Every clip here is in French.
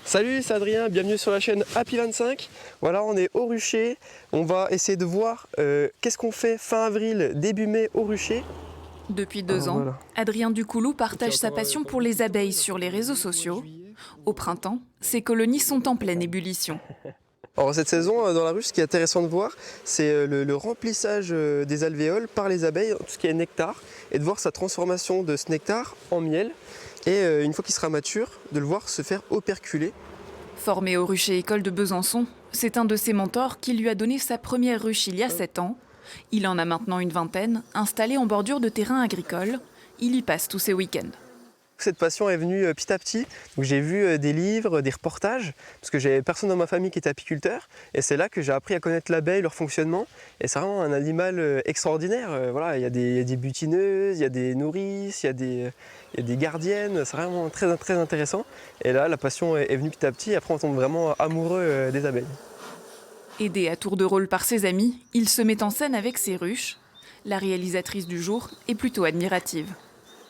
Salut, c'est Adrien, bienvenue sur la chaîne Happy25. Voilà, on est au rucher. On va essayer de voir qu'est-ce qu'on fait fin avril, début mai au rucher. Depuis 2 ans, Voilà. Adrien Ducoulou partage sa passion pour les abeilles sur les réseaux sociaux. Au printemps, ses colonies sont en pleine ébullition. Alors cette saison, dans la ruche, ce qui est intéressant de voir, c'est le remplissage des alvéoles par les abeilles, tout ce qui est nectar, et de voir sa transformation de ce nectar en miel. Et une fois qu'il sera mature, de le voir se faire operculer. Formé au rucher école de Besançon, c'est un de ses mentors qui lui a donné sa première ruche il y a 7 ans. Il en a maintenant une vingtaine, installée en bordure de terrain agricole. Il y passe tous ses week-ends. Cette passion est venue petit à petit. Donc j'ai vu des livres, des reportages, parce que j'avais personne dans ma famille qui était apiculteur. Et c'est là que j'ai appris à connaître l'abeille, leur fonctionnement. Et c'est vraiment un animal extraordinaire. Voilà, il y a des butineuses, il y a des nourrices, il y a des gardiennes. C'est vraiment très, très intéressant. Et là, la passion est venue petit à petit. Après, on tombe vraiment amoureux des abeilles. Aidé à tour de rôle par ses amis, il se met en scène avec ses ruches. La réalisatrice du jour est plutôt admirative.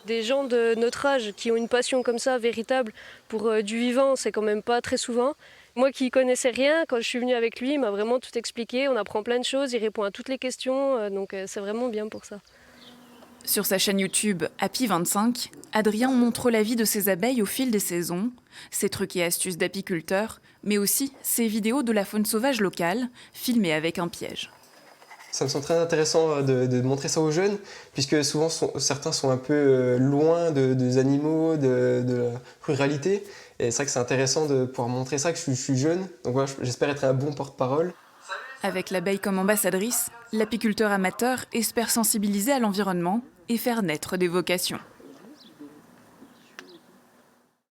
Des gens de notre âge qui ont une passion comme ça, véritable, pour du vivant, c'est quand même pas très souvent. Moi qui connaissais rien, quand je suis venue avec lui, il m'a vraiment tout expliqué, on apprend plein de choses, il répond à toutes les questions, donc c'est vraiment bien pour ça. Sur sa chaîne YouTube Happy25, Adrien montre la vie de ses abeilles au fil des saisons, ses trucs et astuces d'apiculteur, mais aussi ses vidéos de la faune sauvage locale, filmées avec un piège. Ça me semble très intéressant de montrer ça aux jeunes, puisque souvent certains sont un peu loin des animaux, de la ruralité. Et c'est vrai que c'est intéressant de pouvoir montrer ça, que je suis jeune. Donc voilà, j'espère être un bon porte-parole. Avec l'abeille comme ambassadrice, l'apiculteur amateur espère sensibiliser à l'environnement et faire naître des vocations.